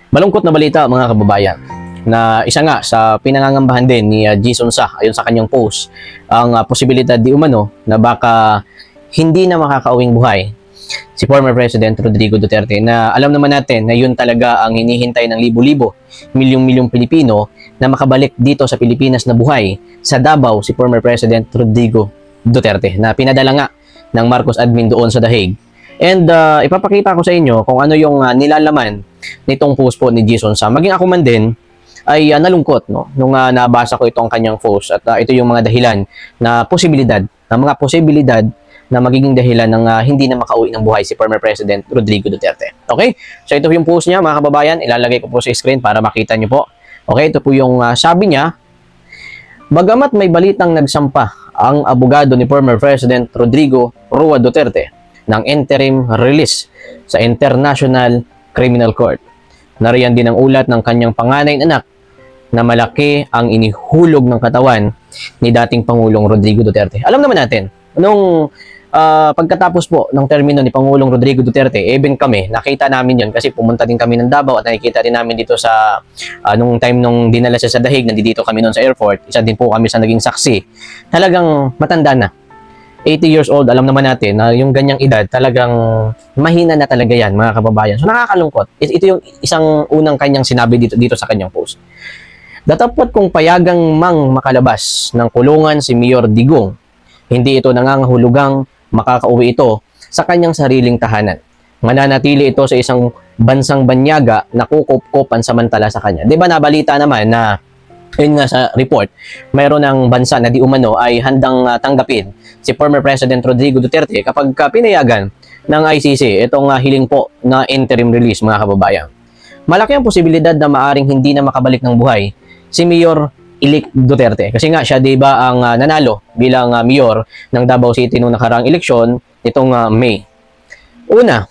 Malungkot na balita mga kababayan na isa nga sa pinangangambahan din ni Jason Sa ayon sa kanyang post ang posibilidad di umano na baka hindi na makakauwing buhay si former President Rodrigo Duterte na alam naman natin na yun talaga ang hinihintay ng libo-libo, milyong-milyong Pilipino na makabalik dito sa Pilipinas na buhay sa Davao si former President Rodrigo Duterte na pinadala nga ng Marcos admin doon sa The Hague. And ipapakita ko sa inyo kung ano yung nilalaman nitong post po ni Jason Sa. Maging ako man din ay nalungkot no nung nabasa ko itong kanyang post at ito yung mga dahilan na posibilidad na magiging dahilan ng hindi na makauwi ng buhay si former President Rodrigo Duterte. Okay? So ito yung post niya mga kababayan, ilalagay ko po sa screen para makita niyo po. Okay, ito po yung sabi niya, bagamat may balitang nagsampa ang abogado ni former President Rodrigo Roa Duterte ng interim release sa International Criminal Court. Nariyan din ang ulat ng kanyang panganay na anak na malaki ang inihulog ng katawan ni dating Pangulong Rodrigo Duterte. Alam naman natin, nung pagkatapos po ng termino ni Pangulong Rodrigo Duterte, even kami, nakita namin yun kasi pumunta din kami ng Davao at nakikita din namin dito sa nung time nung dinala siya sa The Hague, nandito kami noon sa airport, isa din po kami sa naging saksi. Talagang matanda na. 80 years old, alam naman natin na yung ganyang edad, talagang mahina na talaga yan, mga kababayan. So nakakalungkot. Ito yung isang unang kanyang sinabi dito sa kanyang post. Datapot kung payagang makalabas ng kulungan si Mayor Digong, hindi ito nangangahulugang makakauwi ito sa kanyang sariling tahanan. Mananatili ito sa isang bansang banyaga na kukup-kupan samantala sa kanya. Diba nabalita naman na yun nga sa report, mayroon ng bansa na di umano ay handang tanggapin si former President Rodrigo Duterte kapag pinayagan ng ICC itong hiling po na interim release mga kababayan. Malaki ang posibilidad na maaring hindi na makabalik ng buhay si Mayor Ilik Duterte. Kasi nga siya diba ang nanalo bilang mayor ng Davao City noong nakaraang eleksyon nitong May. Una,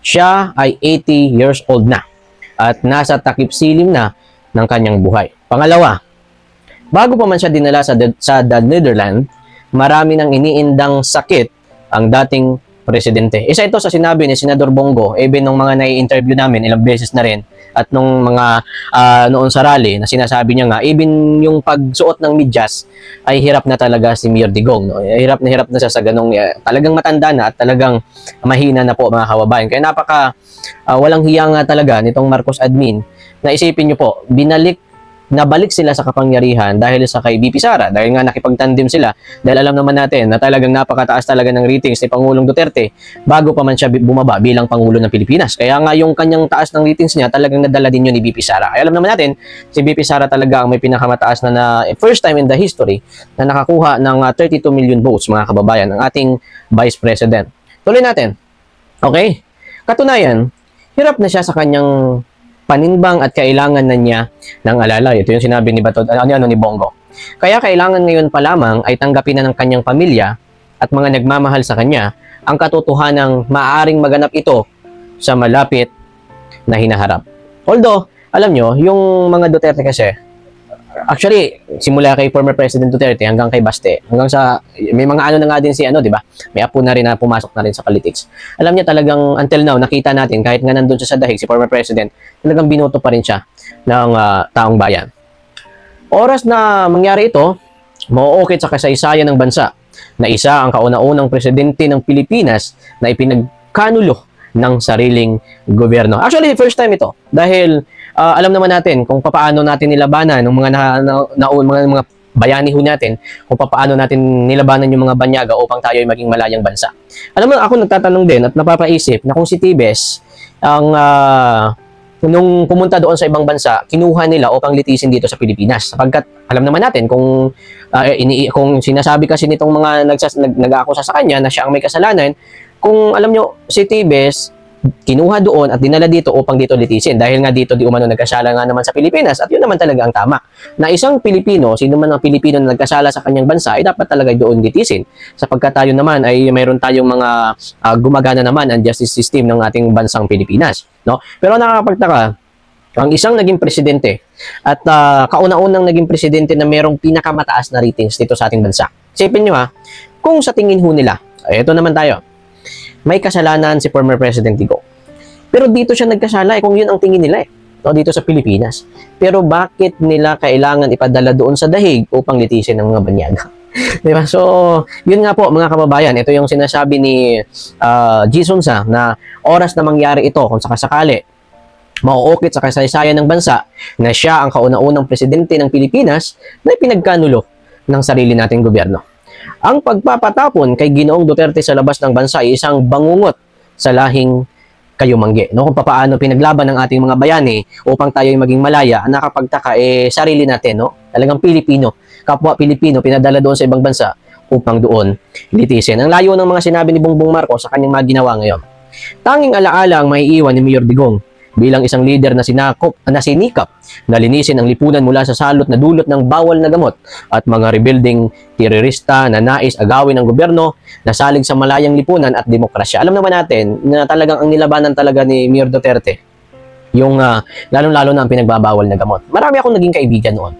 siya ay 80 years old na at nasa takip silim na ng kanyang buhay. Pangalawa, bago pa man siya dinala sa The Netherlands, marami nang iniindang sakit ang dating presidente. Isa ito sa sinabi ni Senador Bongo, even nung mga nai-interview namin ilang beses na rin at nung mga noon sa rally na sinasabi niya nga, even yung pagsuot ng medyas ay hirap na talaga si Mayor Digong. No? Hirap na siya sa ganong, talagang matanda na at talagang mahina na po mga kababayan. Kaya walang hiya nga talaga nitong Marcos admin na isipin niyo po, nabalik sila sa kapangyarihan dahil sa kay BP Sara, dahil nga nakipagtandem sila, dahil alam naman natin na talagang napakataas talaga ng ratings ni Pangulong Duterte bago pa man siya bumaba bilang Pangulo ng Pilipinas. Kaya nga yung kanyang taas ng ratings niya talagang nadala din yun ni BP Sara. Kaya alam naman natin, si BP Sara talaga ang may pinakamataas na first time in the history na nakakuha ng 32 million votes mga kababayan, ang ating Vice President. Tuloy natin. Okay? Katunayan, hirap na siya sa kanyang panimbang at kailangan na niya ng alalay. Ito yung sinabi ni ni Bongo. Kaya kailangan ngayon pa lamang ay tanggapin na ng kanyang pamilya at mga nagmamahal sa kanya ang katotohanang maaaring maganap ito sa malapit na hinaharap. Although, alam nyo, yung mga Duterte kasi, actually, simula kay former President Duterte hanggang kay Baste, hanggang sa, may mga ano na nga din si di ba? May apo na rin na pumasok na rin sa politics. Alam niya talagang, until now, nakita natin, kahit nga nandun siya sa dahig, si former President, talagang binoto pa rin siya ng taong bayan. Oras na mangyari ito, mauukit sa kasaysayan ng bansa, na isa ang kauna-unang presidente ng Pilipinas na ipinagkanulo ng sariling gobyerno. Actually, first time ito. Dahil alam naman natin kung paano natin nilabanan ng mga bayani ho natin, kung paano natin nilabanan yung mga banyaga upang tayo ay maging malayang bansa. Alam mo, ako nagtatanong din at napapaisip na kung si Tibes nung pumunta doon sa ibang bansa, kinuha nila upang litisin dito sa Pilipinas. Sapagkat alam naman natin kung sinasabi kasi nitong mga nag-aakusa sa kanya na siya ang may kasalanan, kung alam nyo, si Tibes kinuha doon at dinala dito upang dito litisin. Dahil nga dito di umano nagkasala nga naman sa Pilipinas at yun naman talaga ang tama. Na isang Pilipino, sino man ang Pilipino na nagkasala sa kanyang bansa ay dapat talaga doon litisin. Sapagkat tayo naman ay mayroon tayong mga gumagana naman ang justice system ng ating bansang Pilipinas. No? Pero nakakapagtaka, ang isang naging presidente at kauna-unang naging presidente na mayroong pinakamataas na ratings dito sa ating bansa. Isipin nyo kung sa tingin ho nila, ito naman tayo, may kasalanan si former President Digong. Pero dito siya nagkasala kung yun ang tingin nila no, dito sa Pilipinas. Pero bakit nila kailangan ipadala doon sa dahig upang litisin ng mga banyaga? Diba? So, yun nga po mga kababayan, ito yung sinasabi ni Jason Sa na oras na mangyari ito kung sakasakali mauukit sa kasaysayan ng bansa na siya ang kauna-unang presidente ng Pilipinas na pinagkanulo ng sarili nating gobyerno. Ang pagpapatapon kay Ginoong Duterte sa labas ng bansa ay isang bangungot sa lahing kayumangge. No, kung paano pinaglaban ng ating mga bayani upang tayo ay maging malaya, ang nakapagtaka sarili natin, no? Talagang Pilipino, kapwa Pilipino pinadala doon sa ibang bansa upang doon litisin. Ang layo ng mga sinabi ni Bongbong Marcos sa kanyang mga ginawa ngayon. Tanging alaala ang maiiwan ni Mayor Digong bilang isang leader na sinikap na linisin ang lipunan mula sa salot na dulot ng bawal na gamot at mga rebuilding terorista na nais agawin ng gobyerno na salig sa malayang lipunan at demokrasya. Alam naman natin na talagang ang nilabanan talaga ni Mayor Duterte yung lalong-lalo na ang pinagbabawal na gamot. Marami akong naging kaibigan noon.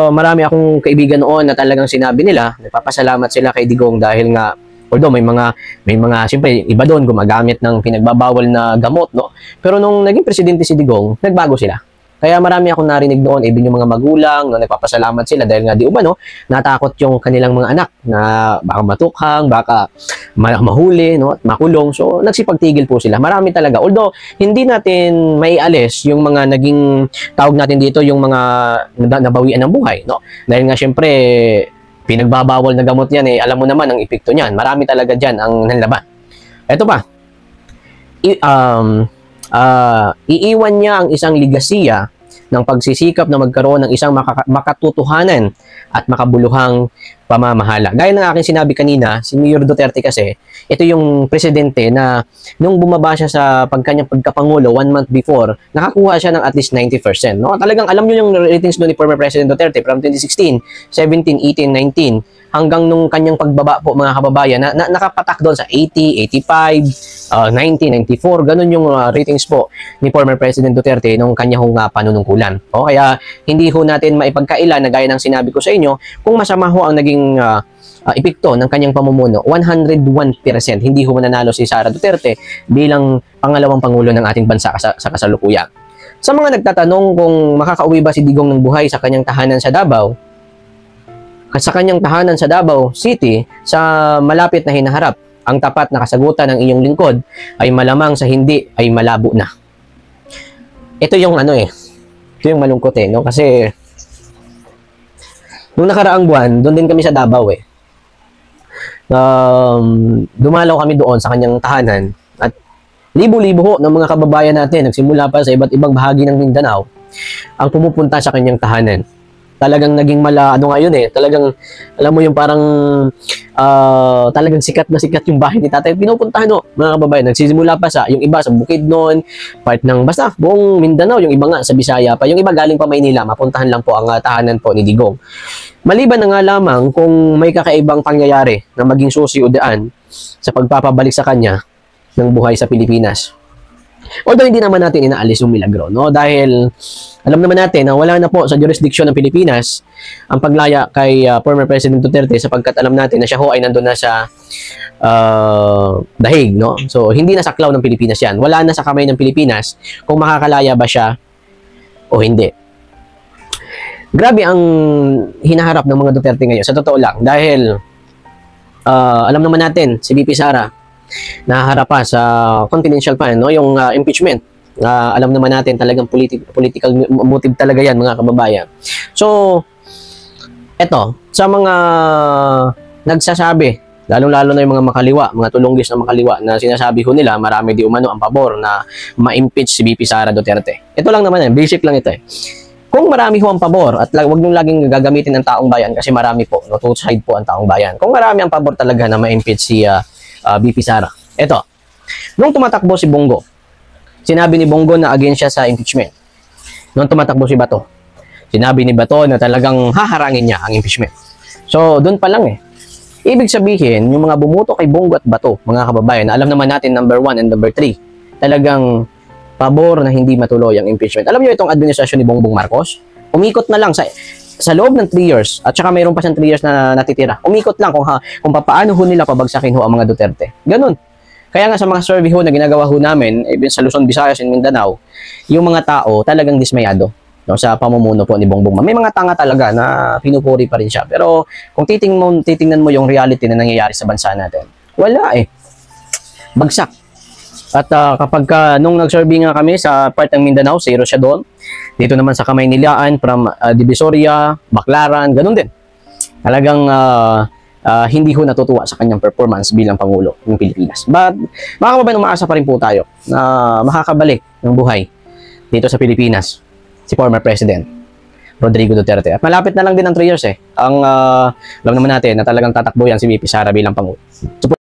Marami akong kaibigan noon na talagang sinabi nila, nagpapasalamat sila kay Digong dahil nga although may mga siyempre iba doon gumagamit ng pinagbabawal na gamot, no? Pero nung naging presidente si Digong, nagbago sila. Kaya marami akong narinig doon, even yung mga magulang, no, nagpapasalamat sila dahil nga di umano, natakot yung kanilang mga anak na baka matukhang, baka mahuli, no, at makulong. So, nagsipagtigil po sila. Marami talaga. Although, hindi natin maialis yung mga naging, tawag natin dito, yung mga nabawian ng buhay, no? Dahil nga siyempre, pinagbabawal na gamot yan alam mo naman ang epekto niyan. Marami talaga dyan ang nanlaban. Ito pa. Iiwan niya ang isang ligasiya ng pagsisikap na magkaroon ng isang makatutuhanan at makabuluhang pamamahala. Gaya ng aking sinabi kanina, si Mayor Duterte kasi, ito yung presidente na nung bumaba siya sa pagkanyang pagkapangulo 1 month before, nakakuha siya ng at least 90%. No? Talagang alam niyo yung ratings doon ni former President Duterte from 2016, 17, 18, 19, hanggang nung kanyang pagbaba po mga kababayan, na nakapatak doon sa 80, 85, 90, 94, ganun yung ratings po ni former President Duterte nung kanyang panunungkulan. O, kaya hindi ho natin maipagkaila na gaya ng sinabi ko sa inyo, kung masama ho ang naging epekto ng kanyang pamumuno, 101%. Hindi ho mananalo si Sara Duterte bilang pangalawang pangulo ng ating bansa sa kasalukuyan. Sa mga nagtatanong kung makakauwi ba si Digong ng buhay sa kanyang tahanan sa Davao, City, sa malapit na hinaharap, ang tapat na kasagutan ng inyong lingkod ay malamang sa hindi ay malabo na. Ito yung ito yung malungkot no? Kasi nung nakaraang buwan, doon din kami sa Davao dumalaw kami doon sa kanyang tahanan at libo-libo ho ng mga kababayan natin nagsimula pa sa iba't ibang bahagi ng Mindanao ang pumupunta sa kanyang tahanan. Talagang naging talagang alam mo yung parang talagang sikat na sikat yung bahay ni tatay. Pinupuntahan mga kababayan. Nagsisimula pa sa yung iba sa Bukidnon, part ng basta buong Mindanao, yung iba nga sa Bisaya pa, yung iba galing pa Maynila, mapuntahan lang po ang tahanan po ni Digong. Maliban na nga lamang kung may kakaibang pangyayari na maging susi o daan sa pagpapabalik sa kanya ng buhay sa Pilipinas. Although hindi naman natin inaalis yung milagro, no? Dahil alam naman natin na wala na po sa jurisdiction ng Pilipinas ang paglaya kay former President Duterte sapagkat alam natin na siya ho ay nandun na sa dahig, no? So, hindi na saklaw ng Pilipinas yan. Wala na sa kamay ng Pilipinas kung makakalaya ba siya o hindi. Grabe ang hinaharap ng mga Duterte ngayon, sa totoo lang. Dahil alam naman natin, si VP Sara, naharap pa sa confidential pa, no? Yung impeachment. Alam naman natin talagang political motive talaga yan mga kababayan. So, eto, sa mga nagsasabi, lalong-lalo na yung mga makaliwa, mga tulunggis na makaliwa na sinasabi ko nila, marami di umano ang pabor na ma-impeach si VP Sara Duterte. Ito lang naman basic lang ito Kung marami ho ang pabor, at wag nyo laging gagamitin ang taong bayan kasi marami po, no, two side po ang taong bayan. Kung marami ang pabor talaga na ma-impeach si VP Sara. Ito, nung tumatakbo si Bongo, sinabi ni Bongo na against siya sa impeachment. Nung tumatakbo si Bato, sinabi ni Bato na talagang haharangin niya ang impeachment. So, doon pa lang Ibig sabihin, yung mga bumuto kay Bongo at Bato, mga kababayan, alam naman natin number 1 and number 3, talagang pabor na hindi matuloy ang impeachment. Alam niyo itong administrasyon ni Bongbong Marcos, umikot na lang sa loob ng 3 years, at saka mayroon pa siyang 3 years na natitira. Umikot lang kung paano ho nila pabagsakin ho ang mga Duterte. Ganun. Kaya nga sa mga survey ho na ginagawa ho namin, even sa Luzon, Visayas, and Mindanao, yung mga tao talagang dismayado, no, sa pamumuno po ni Bongbong. May mga tanga talaga na pinupuri pa rin siya. Pero kung titingnan mo yung reality na nangyayari sa bansa natin, wala eh. Bagsak. At nung nag-survey nga kami sa part ng Mindanao, zero siya doon. Dito naman sa Kamaynilaan, from Divisoria, Baclaran, ganun din. Talagang hindi ko natutuwa sa kanyang performance bilang Pangulo ng Pilipinas. But mga kababayan, umaasa pa rin po tayo na makakabalik ng buhay dito sa Pilipinas si former President Rodrigo Duterte. At malapit na lang din ang 3 years eh. Ang alam naman natin na talagang tatakbo yan si VP Sara bilang Pangulo. So,